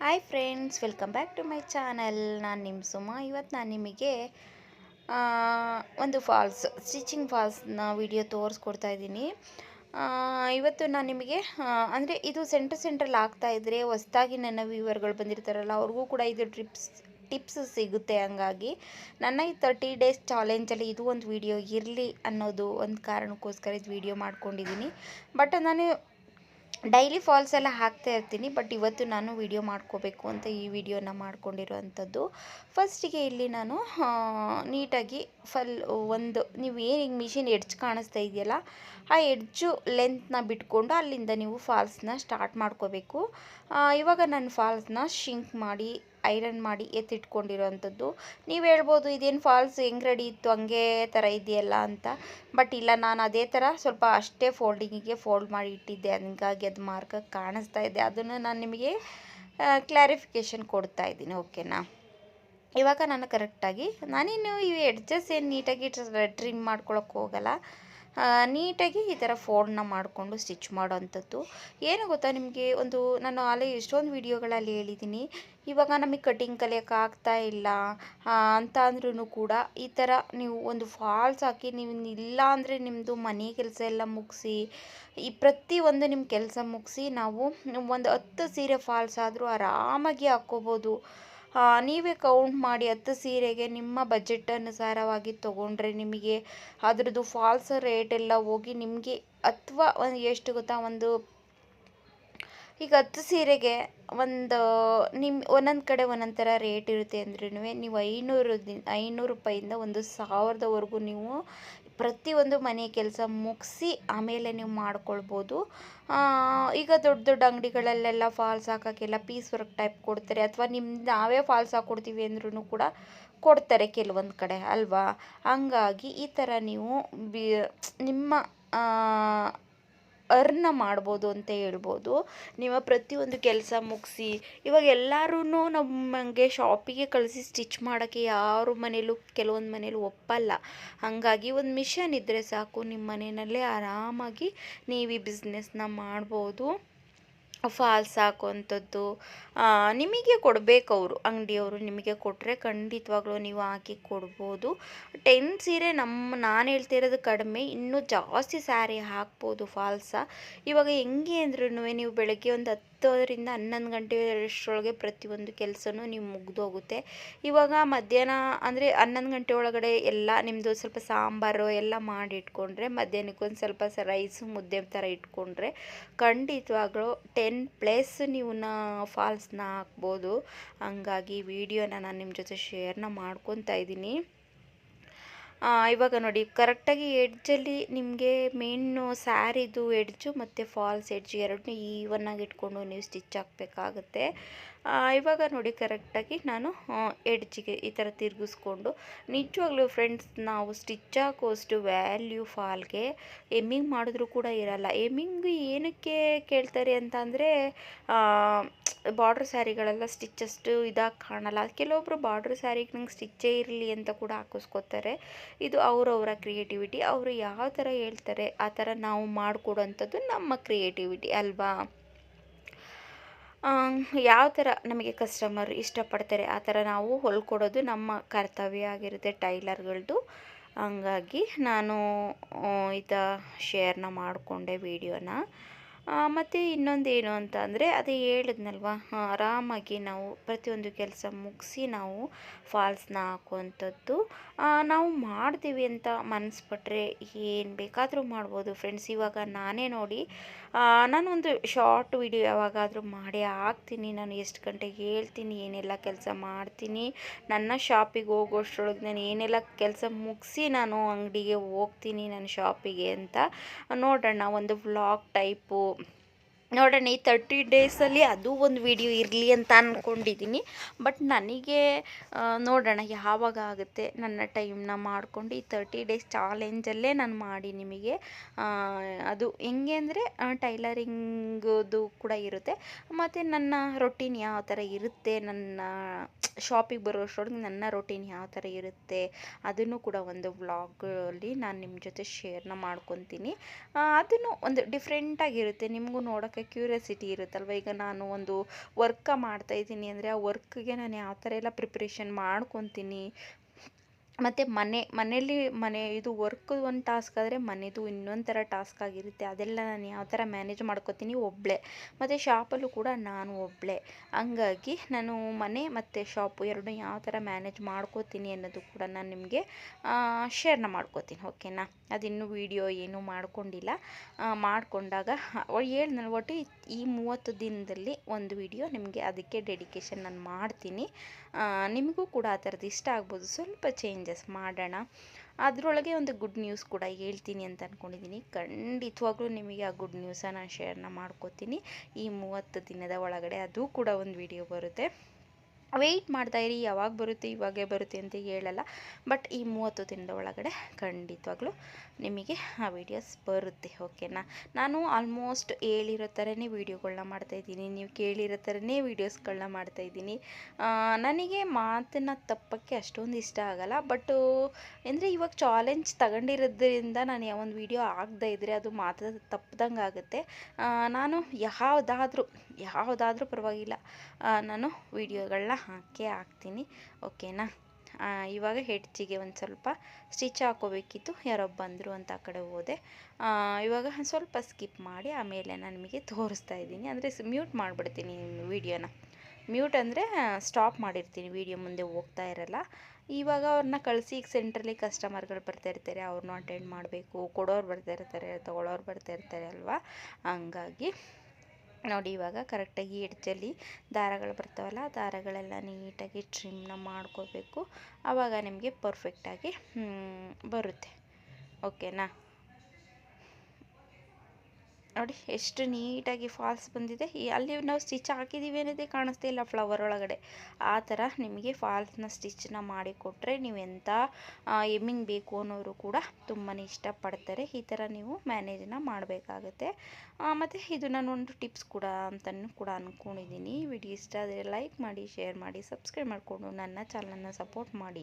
Hi friends, welcome back to my channel. ನಾನು ನಿಮ್ಮ ಸುಮಾ. ಇವತ್ತು ನಾನು ನಿಮಗೆ ಆ, ಒಂದು ಸ್ಟಿಚಿಂಗ್ ಫಾಲ್ಸ್ನ ವಿಡಿಯೋ ತೋರಿಸ್ಕೊಡ್ತಾ ಇದ್ದೀನಿ. ಇವತ್ತು ನಾನು ನಿಮಗೆ ಅಂದರೆ ಇದು ಸೆಂಟ್ರಲ್ಲಿ ಆಗ್ತಾಯಿದ್ರೆ ಹೊಸ್ದಾಗಿ ನನ್ನ ವ್ಯೂವರ್ಗಳು ಬಂದಿರ್ತಾರಲ್ಲ, ಅವ್ರಿಗೂ ಕೂಡ ಇದು ಟಿಪ್ಸ್ ಸಿಗುತ್ತೆ. ಹಂಗಾಗಿ ನನ್ನ ಈ 30 ಡೇಸ್ ಚಾಲೆಂಜಲ್ಲಿ ಇದು ಒಂದು ವಿಡಿಯೋ ಇರಲಿ ಅನ್ನೋದು ಒಂದು ಕಾರಣಕ್ಕೋಸ್ಕರ ಇದು ವಿಡಿಯೋ ಮಾಡ್ಕೊಂಡಿದ್ದೀನಿ. ಬಟ್ ನಾನು ಡೈಲಿ ಫಾಲ್ಸ್ ಎಲ್ಲ ಹಾಕ್ತಾ ಇರ್ತೀನಿ. ಬಟ್ ಇವತ್ತು ನಾನು ವಿಡಿಯೋ ಮಾಡ್ಕೋಬೇಕು ಅಂತ ಈ ವಿಡಿಯೋನ ಮಾಡ್ಕೊಂಡಿರೋವಂಥದ್ದು. ಫಸ್ಟಿಗೆ ಇಲ್ಲಿ ನಾನು ನೀಟಾಗಿ ನೀವು ಏನು ಮಿಷಿನ್ ಎಡ್ಜ್ ಕಾಣಿಸ್ತಾ ಇದೆಯಲ್ಲ, ಆ ಎಡ್ಜು ಲೆಂತ್ನ ಬಿಟ್ಕೊಂಡು ಅಲ್ಲಿಂದ ನೀವು ಫಾಲ್ಸ್ನ ಸ್ಟಾರ್ಟ್ ಮಾಡ್ಕೋಬೇಕು. ಇವಾಗ ನಾನು ಫಾಲ್ಸ್ನ ಶಿಂಕ್ ಮಾಡಿ ಐರನ್ ಮಾಡಿ ಎತ್ತಿಟ್ಕೊಂಡಿರೋವಂಥದ್ದು. ನೀವು ಹೇಳ್ಬೋದು, ಇದೇನು ಫಾಲ್ಸ್ ಹೆಂಗೆ ರೆಡಿ ಇತ್ತು ಹಂಗೆ ಥರ ಇದೆಯಲ್ಲ ಅಂತ. ಬಟ್ ಇಲ್ಲ, ನಾನು ಅದೇ ಥರ ಸ್ವಲ್ಪ ಅಷ್ಟೇ ಫೋಲ್ಡಿಂಗಿಗೆ ಫೋಲ್ಡ್ ಮಾಡಿ ಇಟ್ಟಿದ್ದೆ. ಹಂಗಾಗಿ ಅದು ಮಾರ್ಕಾಗಿ ಕಾಣಿಸ್ತಾ ಇದೆ. ಅದನ್ನು ನಾನು ನಿಮಗೆ ಕ್ಲಾರಿಫಿಕೇಷನ್ ಕೊಡ್ತಾ ಇದ್ದೀನಿ, ಓಕೆನಾ. ಇವಾಗ ನಾನು ಕರೆಕ್ಟಾಗಿ ನಾನಿನ್ನು ಈ ಎಡ್ಜಸ್ ಏನು ನೀಟಾಗಿ ಟ್ರಿಮ್ ಮಾಡ್ಕೊಳಕ್ಕೆ ಹೋಗಲ್ಲ. ನೀಟಾಗಿ ಈ ಥರ ಫೋಲ್ಡ್ನ ಮಾಡಿಕೊಂಡು ಸ್ಟಿಚ್ ಮಾಡೋವಂಥದ್ದು. ಏನು ಗೊತ್ತಾ, ನಿಮಗೆ ನಾನು ಎಷ್ಟೊಂದು ವೀಡಿಯೋಗಳಲ್ಲಿ ಹೇಳಿದ್ದೀನಿ, ಇವಾಗ ನಮಗೆ ಕಟಿಂಗ್ ಕಲಿಯೋಕ್ಕಾಗ್ತಾ ಇಲ್ಲ ಅಂತ ಅಂದ್ರೂ ಕೂಡ ಈ ಥರ ನೀವು ಒಂದು ಫಾಲ್ಸ್ ಹಾಕಿ, ನೀವು ಇಲ್ಲ ಅಂದರೆ ನಿಮ್ಮದು ಮನೆ ಕೆಲಸ ಎಲ್ಲ ಮುಗಿಸಿ, ಈ ಪ್ರತಿಯೊಂದು ನಿಮ್ಮ ಕೆಲಸ ಮುಗಿಸಿ ನಾವು ಒಂದು 10 ಸೀರೆ ಫಾಲ್ಸ್ ಆದರೂ ಆರಾಮಾಗಿ ಹಾಕ್ಕೋಬೋದು. ನೀವೇ ಕೌಂಟ್ ಮಾಡಿ, 10 ಸೀರೆಗೆ ನಿಮ್ಮ ಬಜೆಟ್ ಅನುಸಾರವಾಗಿ ತೊಗೊಂಡ್ರೆ ನಿಮಗೆ ಅದರದ್ದು ಫಾಲ್ಸ್ ರೇಟ್ ಎಲ್ಲ ಹೋಗಿ ನಿಮಗೆ, ಅಥವಾ ಎಷ್ಟು ಗೊತ್ತಾ, ಈಗ 10 ಸೀರೆಗೆ ಒಂದೊಂದು ಕಡೆ ಒಂದೊಂದು ಥರ ರೇಟ್ ಇರುತ್ತೆ ಅಂದ್ರೂ ನೀವು 500 ರೂಪಾಯಿಂದ 1000ವರೆಗೂ ನೀವು ಪ್ರತಿಯೊಂದು ಮನೆ ಕೆಲಸ ಮುಗಿಸಿ ಆಮೇಲೆ ನೀವು ಮಾಡ್ಕೊಳ್ಬೋದು. ಈಗ ದೊಡ್ಡ ದೊಡ್ಡ ಅಂಗಡಿಗಳಲ್ಲೆಲ್ಲ ಫಾಲ್ಸ್ ಹಾಕೋಕ್ಕೆಲ್ಲ ಪೀಸ್ ವರ್ಕ್ ಟೈಪ್ ಕೊಡ್ತಾರೆ, ಅಥವಾ ನಾವೇ ಫಾಲ್ಸ್ ಹಾಕ್ಕೊಡ್ತೀವಿ ಅಂದ್ರೂ ಕೂಡ ಕೊಡ್ತಾರೆ ಕೆಲವೊಂದು ಕಡೆ ಅಲ್ವಾ. ಹಂಗಾಗಿ ಈ ಥರ ನೀವು ನಿಮ್ಮ ಅರ್ನ ಮಾಡ್ಬೋದು ಅಂತ ಹೇಳ್ಬೋದು. ನಿಮ್ಮ ಪ್ರತಿಯೊಂದು ಕೆಲಸ ಮುಗಿಸಿ, ಇವಾಗ ಎಲ್ಲರೂ ನಮಗೆ ಶಾಪಿಗೆ ಕಳಿಸಿ ಸ್ಟಿಚ್ ಮಾಡೋಕ್ಕೆ ಯಾರ ಮನೇಲೂ ಕೆಲವೊಂದು ಮನೇಲಿ ಒಪ್ಪಲ್ಲ. ಹಾಗಾಗಿ ಒಂದು ಮಿಷನ್ ಇದ್ದರೆ ಸಾಕು, ನಿಮ್ಮ ಮನೆಯಲ್ಲೇ ಆರಾಮಾಗಿ ನೀವು ಈ ಬಿಸ್ನೆಸ್ನ ಮಾಡ್ಬೋದು. ಫಾಲ್ಸ್ ಹಾಕುವಂಥದ್ದು ನಿಮಗೆ ಕೊಡಬೇಕು, ಅಂಗಡಿಯವರು ನಿಮಗೆ ಕೊಟ್ಟರೆ ಖಂಡಿತವಾಗ್ಲೂ ನೀವು ಹಾಕಿ ಕೊಡ್ಬೋದು. 10 ಸೀರೆ ನಾನು ಹೇಳ್ತಾ ಇರೋದು ಕಡಿಮೆ, ಇನ್ನೂ ಜಾಸ್ತಿ ಸ್ಯಾರಿ ಹಾಕ್ಬೋದು ಫಾಲ್ಸ. ಇವಾಗ ಹೆಂಗೆ ಅಂದ್ರೂ ನೀವು ಬೆಳಗ್ಗೆ ಒಂದು 10ರಿಂದ 11 ಗಂಟೆ ಅಷ್ಟರೊಳಗೆ ಪ್ರತಿಯೊಂದು ಕೆಲಸನೂ ನೀವು ಮುಗಿದೋಗುತ್ತೆ. ಇವಾಗ ಮಧ್ಯಾಹ್ನ ಅಂದರೆ 11 ಗಂಟೆ ಒಳಗಡೆ ಎಲ್ಲ ನಿಮ್ಮದು ಸ್ವಲ್ಪ ಸಾಂಬಾರು ಎಲ್ಲ ಮಾಡಿ ಇಟ್ಕೊಂಡ್ರೆ, ಮಧ್ಯಾಹ್ನಕ್ಕೊಂದು ಸ್ವಲ್ಪ ರೈಸು ಮುದ್ದೆ ಥರ ಇಟ್ಕೊಂಡ್ರೆ ಖಂಡಿತವಾಗ್ಲೂ 10+ ನೀವು ಫಾಲ್ಸ್ನ ಹಾಕ್ಬೋದು. ಹಂಗಾಗಿ ವಿಡಿಯೋನ ನಾನು ನಿಮ್ಮ ಜೊತೆ ಶೇರ್ನ ಮಾಡ್ಕೊತಾ ಇದ್ದೀನಿ. ಇವಾಗ ನೋಡಿ, ಕರೆಕ್ಟಾಗಿ ಎಡ್ಜಲ್ಲಿ ನಿಮಗೆ ಮೇನು ಸ್ಯಾರಿದು ಎಡ್ಜು ಮತ್ತು ಫಾಲ್ಸ್ ಎಡ್ಜ್ ಎರಡನ್ನೂ ಈವನ್ನಾಗಿ ಇಟ್ಕೊಂಡು ನೀವು ಸ್ಟಿಚ್ ಹಾಕಬೇಕಾಗುತ್ತೆ. ಇವಾಗ ನೋಡಿ, ಕರೆಕ್ಟಾಗಿ ನಾನು ಎಡ್ಜಿಗೆ ಈ ಥರ ತಿರುಗಿಸ್ಕೊಂಡು, ನಿಜವಾಗ್ಲೂ ಫ್ರೆಂಡ್ಸ್, ನಾವು ಸ್ಟಿಚ್ ಹಾಕೋಷ್ಟು ವ್ಯಾಲ್ಯೂ ಫಾಲ್ಗೆ ಎಮ್ಮಿಂಗ್ ಮಾಡಿದ್ರೂ ಕೂಡ ಇರಲ್ಲ. ಎಮ್ಮಿಂಗ್ ಏನಕ್ಕೆ ಕೇಳ್ತಾರೆ ಅಂತ ಅಂದರೆ, ಬಾರ್ಡ್ರ್ ಸ್ಯಾರಿಗಳೆಲ್ಲ ಸ್ಟಿಚ್ ಅಷ್ಟು ಇದಾಗಿ ಕಾಣಲ್ಲ. ಕೆಲವೊಬ್ಬರು ಬಾರ್ಡ್ರ್ ಸ್ಯಾರಿಗೆ ನಂಗೆ ಸ್ಟಿಚ್ಚೇ ಇರಲಿ ಅಂತ ಕೂಡ ಹಾಕಿಸ್ಕೋತಾರೆ. ಇದು ಅವರವರ ಕ್ರಿಯೇಟಿವಿಟಿ. ಅವರು ಯಾವ ಥರ ಹೇಳ್ತಾರೆ ಆ ಥರ ನಾವು ಮಾಡಿಕೊಡೋಂಥದ್ದು ನಮ್ಮ ಕ್ರಿಯೇಟಿವಿಟಿ ಅಲ್ವಾ. ಯಾವ ಥರ ನಮಗೆ ಕಸ್ಟಮರ್ ಇಷ್ಟಪಡ್ತಾರೆ ಆ ಥರ ನಾವು ಹೊಲ್ಕೊಡೋದು ನಮ್ಮ ಕರ್ತವ್ಯ ಆಗಿರುತ್ತೆ ಟೈಲರ್ಗಳದ್ದು. ಹಂಗಾಗಿ ನಾನು ಶೇರ್ನ ಮಾಡಿಕೊಂಡೆ ವಿಡಿಯೋನ. ಮತ್ತು ಇನ್ನೊಂದೇನು ಅಂತ ಅಂದರೆ, ಅದೇ ಹೇಳಿದ್ನಲ್ವ, ಆರಾಮಾಗಿ ನಾವು ಪ್ರತಿಯೊಂದು ಕೆಲಸ ಮುಗಿಸಿ ನಾವು ಫಾಲ್ಸ್ನ ಹಾಕುವಂಥದ್ದು. ನಾವು ಮಾಡ್ತೀವಿ ಅಂತ ಮನಸ್ಸು ಪಟ್ಟರೆ ಏನು ಬೇಕಾದರೂ ಮಾಡ್ಬೋದು ಫ್ರೆಂಡ್ಸ್. ಇವಾಗ ನಾನೇ ನೋಡಿ, ನಾನೊಂದು ಶಾರ್ಟ್ ವಿಡಿಯೋ ಯಾವಾಗಾದರೂ ಮಾಡಿ ಹಾಕ್ತೀನಿ. ನಾನು ಎಷ್ಟು ಗಂಟೆಗೆ ಹೇಳ್ತೀನಿ, ಏನೆಲ್ಲ ಕೆಲಸ ಮಾಡ್ತೀನಿ, ನನ್ನ ಶಾಪಿಗೆ ಹೋಗೋಷ್ಟ್ರೊಳಗೆ ನಾನು ಏನೆಲ್ಲ ಕೆಲಸ ಮುಗಿಸಿ ನಾನು ಅಂಗಡಿಗೆ ಹೋಗ್ತೀನಿ ನನ್ನ ಶಾಪಿಗೆ ಅಂತ ನೋಡೋಣ. ಒಂದು ವ್ಲಾಗ್ ಟೈಪು ನೋಡೋಣ. ಈ 30 ಡೇಸಲ್ಲಿ ಅದು ಒಂದು ವಿಡಿಯೋ ಇರಲಿ ಅಂತ ಅಂದ್ಕೊಂಡಿದ್ದೀನಿ. ಬಟ್ ನನಗೆ ನೋಡೋಣ ಯಾವಾಗ ಆಗುತ್ತೆ. ನನ್ನ ಟೈಮ್ನ ಮಾಡಿಕೊಂಡು ಈ 30 ಡೇಸ್ ಚಾಲೆಂಜಲ್ಲೇ ನಾನು ಮಾಡಿ ನಿಮಗೆ ಅದು ಹೆಂಗೆ ಅಂದರೆ, ಟೈಲರಿಂಗದು ಕೂಡ ಇರುತ್ತೆ, ಮತ್ತು ನನ್ನ ರೊಟೀನ್ ಯಾವ ಥರ ಇರುತ್ತೆ, ನನ್ನ ಶಾಪಿಗೆ ಬರೋಷ್ಟರೊಳಗೆ ನನ್ನ ರೊಟೀನ್ ಯಾವ ಥರ ಇರುತ್ತೆ ಅದನ್ನು ಕೂಡ ಒಂದು ವ್ಲಾಗಲ್ಲಿ ನಾನು ನಿಮ್ಮ ಜೊತೆ ಶೇರ್ನ ಮಾಡ್ಕೊತೀನಿ. ಅದನ್ನು ಒಂದು ಡಿಫ್ರೆಂಟಾಗಿರುತ್ತೆ, ನಿಮಗೂ ನೋಡೋಕ್ಕೆ ಕ್ಯೂರಿಯಾಸಿಟಿ ಇರುತ್ತಲ್ವ. ಈಗ ನಾನು ಒಂದು ಮಾಡ್ತಾಯಿದ್ದೀನಿ ಅಂದರೆ ಆ ವರ್ಕ್ಗೆ ನಾನು ಯಾವ ಥರ ಎಲ್ಲ ಪ್ರಿಪ್ರೇಷನ್ ಮಾಡ್ಕೊತೀನಿ, ಮತ್ತು ಮನೆ ಇದು ವರ್ಕ್ ಒಂದು ಟಾಸ್ಕ್ ಆದರೆ ಮನೆದು ಇನ್ನೊಂದು ಥರ ಟಾಸ್ಕ್ ಆಗಿರುತ್ತೆ. ಅದೆಲ್ಲ ನಾನು ಯಾವ ಥರ ಮ್ಯಾನೇಜ್ ಮಾಡ್ಕೊತೀನಿ ಒಬ್ಬಳೇ, ಮತ್ತು ಶಾಪಲ್ಲೂ ಕೂಡ ನಾನು ಒಬ್ಬಳೇ. ಹಂಗಾಗಿ ನಾನು ಮನೆ ಮತ್ತು ಶಾಪು ಎರಡು ಯಾವ ಥರ ಮ್ಯಾನೇಜ್ ಮಾಡ್ಕೋತೀನಿ ಅನ್ನೋದು ಕೂಡ ನಾನು ನಿಮಗೆ ಶೇರ್ನ ಮಾಡ್ಕೋತೀನಿ. ಓಕೆನಾ? ಅದಿನ್ನೂ ವೀಡಿಯೋ ಏನೂ ಮಾಡ್ಕೊಂಡಿಲ್ಲ. ಮಾಡಿಕೊಂಡಾಗ ಹೇಳಿದ್ನಲ್ಲ, ಒಟ್ಟು ಈ 30 ದಿನದಲ್ಲಿ ಒಂದು ವೀಡಿಯೋ ನಿಮಗೆ ಅದಕ್ಕೆ ಡೆಡಿಕೇಶನ್ ನಾನು ಮಾಡ್ತೀನಿ. ನಿಮಗೂ ಕೂಡ ಆ ಥರದ್ದು ಇಷ್ಟ ಆಗ್ಬೋದು. ಸ್ವಲ್ಪ ಚೇಂಜಸ್ ಮಾಡೋಣ. ಅದರೊಳಗೆ ಒಂದು ಗುಡ್ ನ್ಯೂಸ್ ಕೂಡ ಹೇಳ್ತೀನಿ ಅಂತ ಅಂದ್ಕೊಂಡಿದ್ದೀನಿ. ಖಂಡಿತವಾಗ್ಲೂ ನಿಮಗೆ ಆ ಗುಡ್ ನ್ಯೂಸನ್ನು ನಾನು ಶೇರ್ನ ಮಾಡ್ಕೋತೀನಿ. ಈ 30 ದಿನದ ಒಳಗಡೆ ಅದು ಕೂಡ ಒಂದು ವಿಡಿಯೋ ಬರುತ್ತೆ. ವೆಯ್ಟ್ ಮಾಡ್ತಾಯಿರಿ, ಯಾವಾಗ ಬರುತ್ತೆ ಇವಾಗೇ ಬರುತ್ತೆ ಅಂತ ಹೇಳಲ್ಲ, ಬಟ್ ಈ 30 ದಿನದ ಒಳಗಡೆ ಖಂಡಿತವಾಗ್ಲೂ ನಿಮಗೆ ಆ ವೀಡಿಯೋಸ್ ಬರುತ್ತೆ. ಓಕೆನಾ? ನಾನು ಆಲ್ಮೋಸ್ಟ್ ಹೇಳಿರೋ ಥರನೇ ವೀಡಿಯೋಗಳನ್ನ ಮಾಡ್ತಾಯಿದ್ದೀನಿ, ನೀವು ಕೇಳಿರೋ ಥರನೇ ವೀಡಿಯೋಸ್ಗಳನ್ನ ಮಾಡ್ತಾಯಿದ್ದೀನಿ. ನನಗೆ ಮಾತನ್ನು ತಪ್ಪಕ್ಕೆ ಅಷ್ಟೊಂದು ಇಷ್ಟ ಆಗಲ್ಲ, ಬಟ್ಟು ಅಂದರೆ ಇವಾಗ ಚಾಲೆಂಜ್ ತಗೊಂಡಿರೋದ್ರಿಂದ ನಾನು ಯಾವೊಂದು ವೀಡಿಯೋ ಆಗದೇ ಇದ್ದರೆ ಅದು ಮಾತು ತಪ್ಪದಂಗೆ ಆಗುತ್ತೆ. ನಾನು ಯಾವುದಾದ್ರೂ ಪರವಾಗಿಲ್ಲ, ನಾನು ವೀಡಿಯೋಗಳನ್ನ ಹಾಕ್ತೀನಿ. ಓಕೆನಾ? ಇವಾಗ ಹೆಡ್ಜಿಗೆ ಒಂದು ಸ್ವಲ್ಪ ಸ್ಟಿಚ್ ಹಾಕೋಬೇಕಿತ್ತು, ಯಾರೋ ಬಂದರು ಅಂತ ಆ ಕಡೆ ಹೋದೆ. ಇವಾಗ ಸ್ವಲ್ಪ ಸ್ಕಿಪ್ ಮಾಡಿ ಆಮೇಲೆ ನಾನು ನಿಮಗೆ ತೋರಿಸ್ತಾ ಇದ್ದೀನಿ. ಅಂದರೆ ಮ್ಯೂಟ್ ಮಾಡಿಬಿಡ್ತೀನಿ ವೀಡಿಯೋನ. ಮ್ಯೂಟ್ ಅಂದರೆ ಸ್ಟಾಪ್ ಮಾಡಿರ್ತೀನಿ, ವೀಡಿಯೋ ಮುಂದೆ ಹೋಗ್ತಾ ಇರಲ್ಲ. ಇವಾಗ ಅವ್ರನ್ನ ಕಳಿಸಿ, ಈಗ ಸೆಂಟ್ರಲ್ಲಿ ಕಸ್ಟಮರ್ಗಳು ಬರ್ತಾಯಿರ್ತಾರೆ, ಅವ್ರನ್ನೂ ಅಟೆಂಡ್ ಮಾಡಬೇಕು, ಕೊಡೋರು ಬರ್ತಾಯಿರ್ತಾರೆ, ತೊಗೊಳೋರು ಬರ್ತಾಯಿರ್ತಾರೆ ಅಲ್ವಾ. ಹಂಗಾಗಿ ನೋಡಿ, ಇವಾಗ ಕರೆಕ್ಟಾಗಿ ಎಡ್ಜಲ್ಲಿ ದಾರಗಳು ಬರ್ತಾವಲ್ಲ, ದಾರಗಳೆಲ್ಲ ನೀಟಾಗಿ ಟ್ರಿಮ್ನ ಮಾಡ್ಕೋಬೇಕು. ಆವಾಗ ನಿಮಗೆ ಪರ್ಫೆಕ್ಟಾಗಿ ಬರುತ್ತೆ. ಓಕೆನಾ? ನೋಡಿ ಎಷ್ಟು ನೀಟಾಗಿ ಫಾಲ್ಸ್ ಬಂದಿದೆ. ಅಲ್ಲಿ ನಾವು ಸ್ಟಿಚ್ ಹಾಕಿದ್ದೀವಿ ಅನ್ನೋದೇ ಕಾಣಿಸ್ತಾ ಇಲ್ಲ ಫ್ಲವರ್ ಒಳಗಡೆ. ಆ ಥರ ನಿಮಗೆ ಫಾಲ್ಸ್ನ ಸ್ಟಿಚ್ನ ಮಾಡಿಕೊಟ್ರೆ ನೀವು ಎಂಥ ಎಮ್ಮಿಂಗ್ ಬೇಕು ಅನ್ನೋರು ಕೂಡ ತುಂಬಾ ಇಷ್ಟಪಡ್ತಾರೆ. ಈ ಥರ ನೀವು ಮ್ಯಾನೇಜನ್ನ ಮಾಡಬೇಕಾಗುತ್ತೆ. ಮತ್ತು ಇದು ನಾನೊಂದು ಟಿಪ್ಸ್ ಕೂಡ ಅಂತಲೂ ಕೂಡ ಅಂದ್ಕೊಂಡಿದ್ದೀನಿ. ವಿಡಿಯೋ ಇಷ್ಟ ಆದರೆ ಲೈಕ್ ಮಾಡಿ, ಶೇರ್ ಮಾಡಿ, ಸಬ್ಸ್ಕ್ರೈಬ್ ಮಾಡಿಕೊಂಡು ನನ್ನ ಚಾನಲನ್ನು ಸಪೋರ್ಟ್ ಮಾಡಿ.